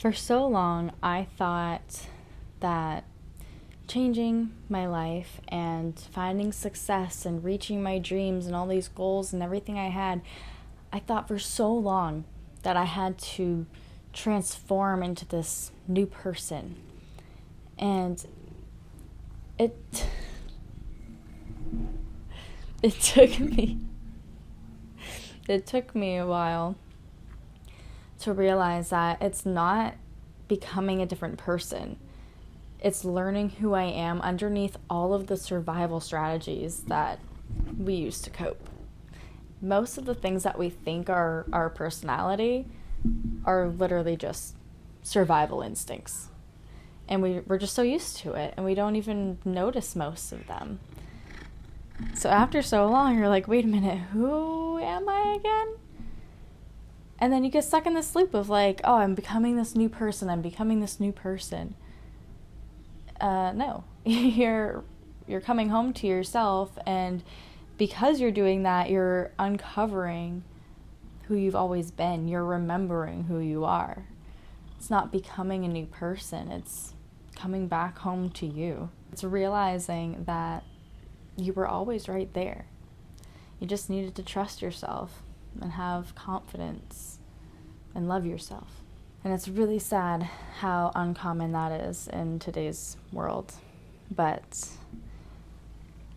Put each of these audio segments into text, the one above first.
For so long, I thought that changing my life and finding success and reaching my dreams and all these goals and everything I thought for so long that I had to transform into this new person. And it took me a while to realize that it's not becoming a different person. It's learning who I am underneath all of the survival strategies that we use to cope. Most of the things that we think are our personality are literally just survival instincts. And we're just so used to it, and we don't even notice most of them. So after so long, you're like, wait a minute, who am I again? And then you get stuck in this loop of like, oh, I'm becoming this new person. No, you're coming home to yourself, and because you're doing that, you're uncovering who you've always been. You're remembering who you are. It's not becoming a new person. It's coming back home to you. It's realizing that you were always right there. You just needed to trust yourself and have confidence and love yourself. And it's really sad how uncommon that is in today's world. But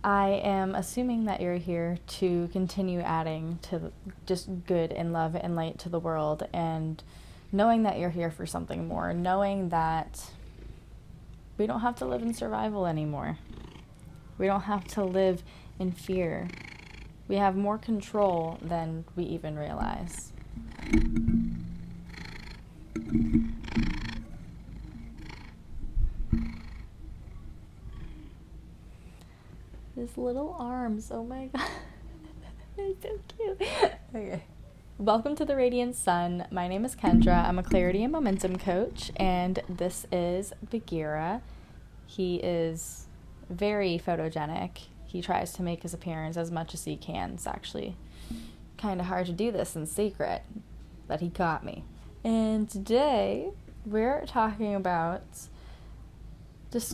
I am assuming that you're here to continue adding to just good and love and light to the world, and knowing that you're here for something more, knowing that we don't have to live in survival anymore. We don't have to live in fear. We have more control than we even realize. His little arms, oh my god. They're so cute. Okay. Welcome to the Radiant Sun. My name is Kendra. I'm a clarity and momentum coach, and this is Bagheera. He is very photogenic. He tries to make his appearance as much as he can. It's actually kind of hard to do this in secret, but he caught me. And today, we're talking about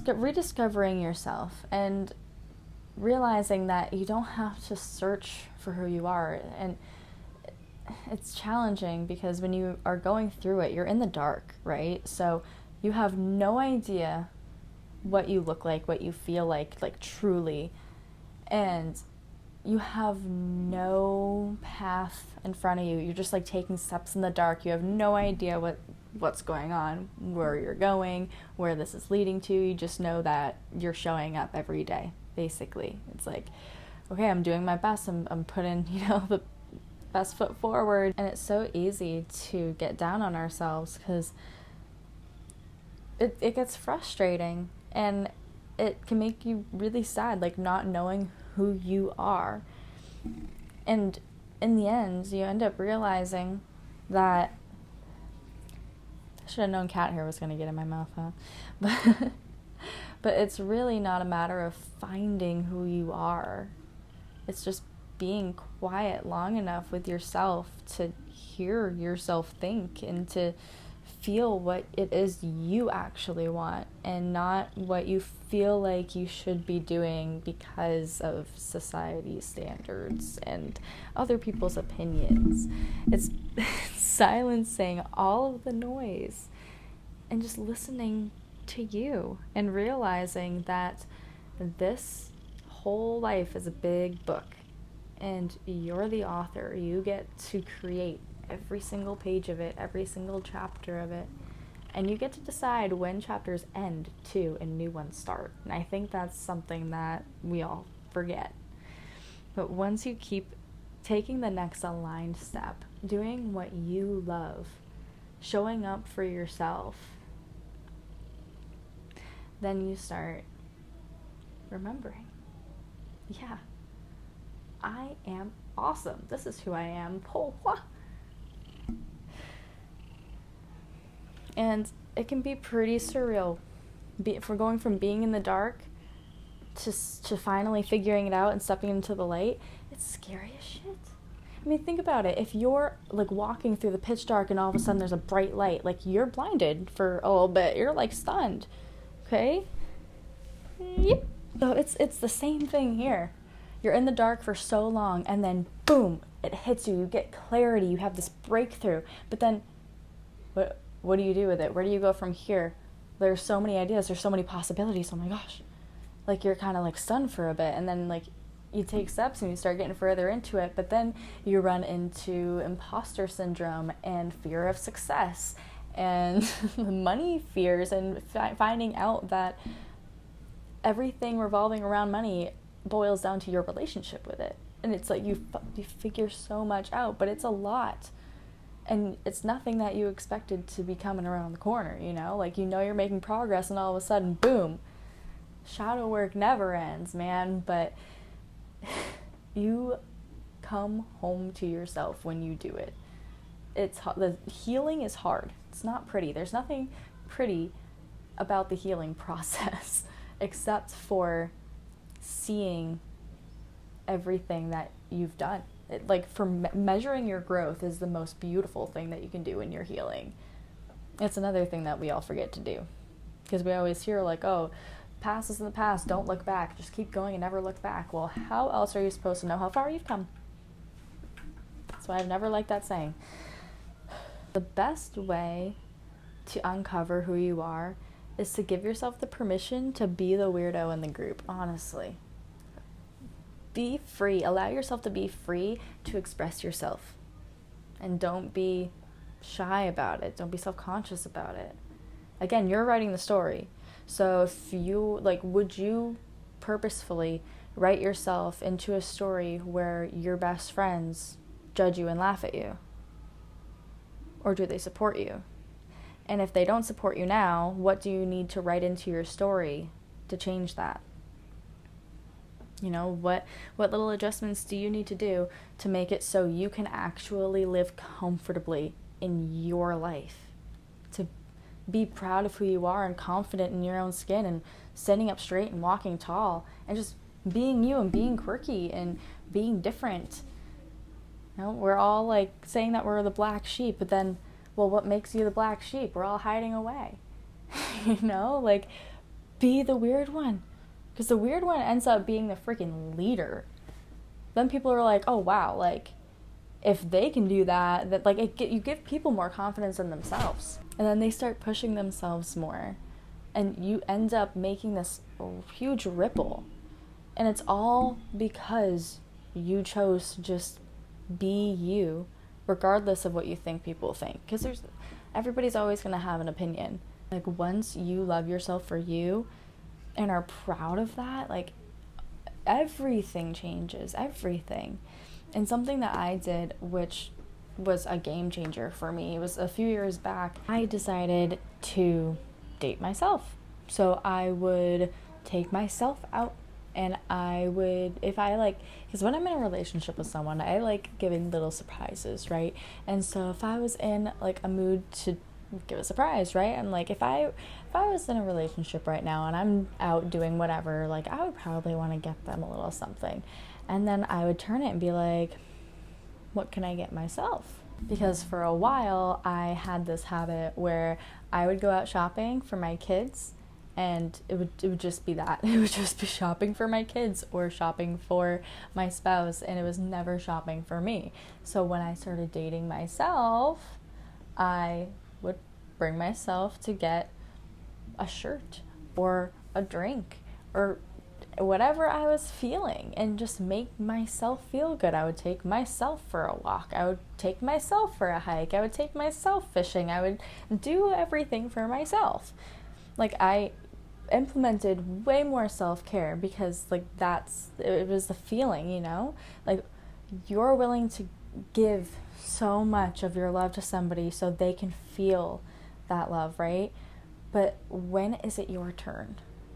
rediscovering yourself and realizing that you don't have to search for who you are. And it's challenging because when you are going through it, you're in the dark, right? So you have no idea what you look like, what you feel like truly. And you have no path in front of you. You're just like taking steps in the dark. You have no idea what's going on, where you're going, where this is leading to. You just know that you're showing up every day, basically. It's like, okay, I'm doing my best. I'm putting, the best foot forward. And it's so easy to get down on ourselves because it gets frustrating, and it can make you really sad, like not knowing who you are. And in the end, you end up realizing that I should have known cat hair was going to get in my mouth, huh? But it's really not a matter of finding who you are. It's just being quiet long enough with yourself to hear yourself think and to feel what it is you actually want, and not what you feel like you should be doing because of society's standards and other people's opinions. It's silencing all of the noise and just listening to you and realizing that this whole life is a big book and you're the author. You get to create every single page of it, every single chapter of it, and you get to decide when chapters end too and new ones start. And I think that's something that we all forget. But once you keep taking the next aligned step, doing what you love, showing up for yourself, then you start remembering, yeah, I am awesome. This is who I am. And it can be pretty surreal. If we're going from being in the dark to finally figuring it out and stepping into the light, it's scary as shit. I mean, think about it. If you're like walking through the pitch dark and all of a sudden there's a bright light, like you're blinded for a little bit. You're like stunned. Okay? Yep. So it's the same thing here. You're in the dark for so long and then boom, it hits you. You get clarity. You have this breakthrough. But then what do you do with it? Where do you go from here? There's so many ideas. There's so many possibilities. Oh my gosh. Like you're kind of like stunned for a bit, and then like you take steps and you start getting further into it, but then you run into imposter syndrome and fear of success and money fears and finding out that everything revolving around money boils down to your relationship with it. And it's like you figure so much out, but it's a lot. And it's nothing that you expected to be coming around the corner, you know? Like, you know you're making progress, and all of a sudden, boom. Shadow work never ends, man. But you come home to yourself when you do it. The healing is hard. It's not pretty. There's nothing pretty about the healing process except for seeing everything that you've done. Measuring your growth is the most beautiful thing that you can do in your healing. It's another thing that we all forget to do, because we always hear like, oh, past is in the past, don't look back, just keep going and never look back. Well, how else are you supposed to know how far you've come? That's why I've never liked that saying. The best way to uncover who you are is to give yourself the permission to be the weirdo in the group, honestly. Be free. Allow yourself to be free to express yourself. And don't be shy about it. Don't be self-conscious about it. Again, you're writing the story. So if you, would you purposefully write yourself into a story where your best friends judge you and laugh at you? Or do they support you? And if they don't support you now, what do you need to write into your story to change that? You know, what little adjustments do you need to do to make it so you can actually live comfortably in your life? To be proud of who you are and confident in your own skin and standing up straight and walking tall and just being you and being quirky and being different. You know, we're all like saying that we're the black sheep, but then, well, what makes you the black sheep? We're all hiding away. You know, like, be the weird one. Because the weird one ends up being the freaking leader. Then people are like, oh, wow, like, if they can do that, you give people more confidence in themselves. And then they start pushing themselves more. And you end up making this huge ripple. And it's all because you chose to just be you, regardless of what you think people think. Because everybody's always going to have an opinion. Like, once you love yourself for you and are proud of that, like, everything changes, everything. And something that I did, which was a game changer for me, it was a few years back, I decided to date myself. So I would take myself out, and I would, because when I'm in a relationship with someone, I like giving little surprises, right? And so if I was in like a mood to give a surprise, right? And like, if I was in a relationship right now and I'm out doing whatever, like, I would probably want to get them a little something. And then I would turn it and be like, what can I get myself? Because for a while I had this habit where I would go out shopping for my kids, and it would just be that. It would just be shopping for my kids or shopping for my spouse, and it was never shopping for me. So when I started dating myself, I would bring myself to get a shirt or a drink or whatever I was feeling, and just make myself feel good. I would take myself for a walk. I would take myself for a hike. I would take myself fishing. I would do everything for myself. Like, I implemented way more self-care because, like, it was the feeling, you know? Like, you're willing to give so much of your love to somebody so they can feel that love, right? But when is it your turn?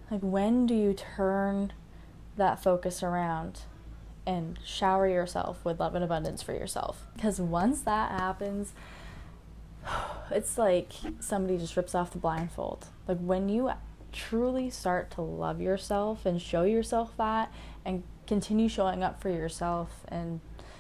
Like, when do you turn that focus around and shower yourself with love and abundance for yourself? Because once that happens, it's like somebody just rips off the blindfold. Like, when you truly start to love yourself and show yourself that and continue showing up for yourself and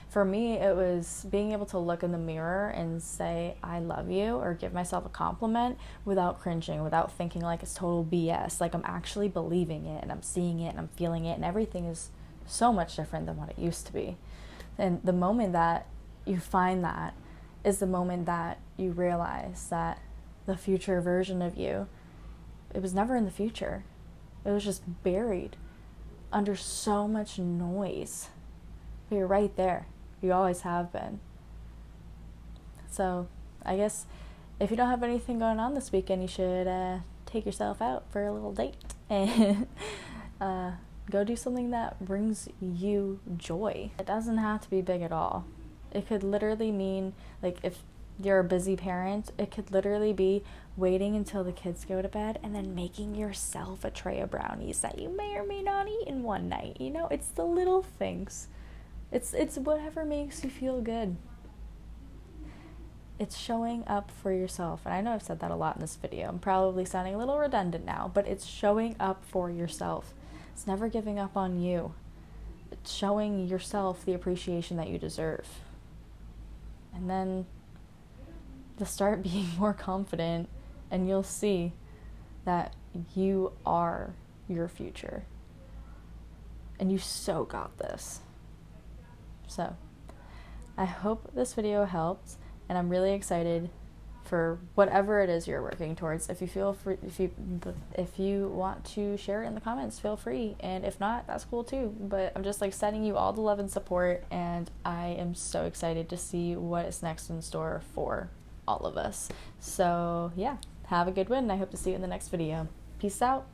For me, it was being able to look in the mirror and say, I love you, or give myself a compliment without cringing, without thinking like it's total BS. Like I'm actually believing it and I'm seeing it and I'm feeling it, and everything is so much different than what it used to be. And the moment that you find that is the moment that you realize that the future version of you, it was never in the future. It was just buried under so much noise. But you're right there. You always have been. So I guess if you don't have anything going on this weekend, you should take yourself out for a little date and go do something that brings you joy. It doesn't have to be big at all. It could literally mean, like, if you're a busy parent, it could literally be waiting until the kids go to bed and then making yourself a tray of brownies that you may or may not eat in one night. You know, it's the little things. It's whatever makes you feel good. It's showing up for yourself. And I know I've said that a lot in this video. I'm probably sounding a little redundant now, but it's showing up for yourself. It's never giving up on you. It's showing yourself the appreciation that you deserve. And then just start being more confident, and you'll see that you are your future. And you so got this. So, I hope this video helped, and I'm really excited for whatever it is you're working towards. If you feel free, if you want to share it in the comments, feel free. And if not, that's cool too. But I'm just like sending you all the love and support, and I am so excited to see what is next in store for all of us. So yeah, have a good one. I hope to see you in the next video. Peace out.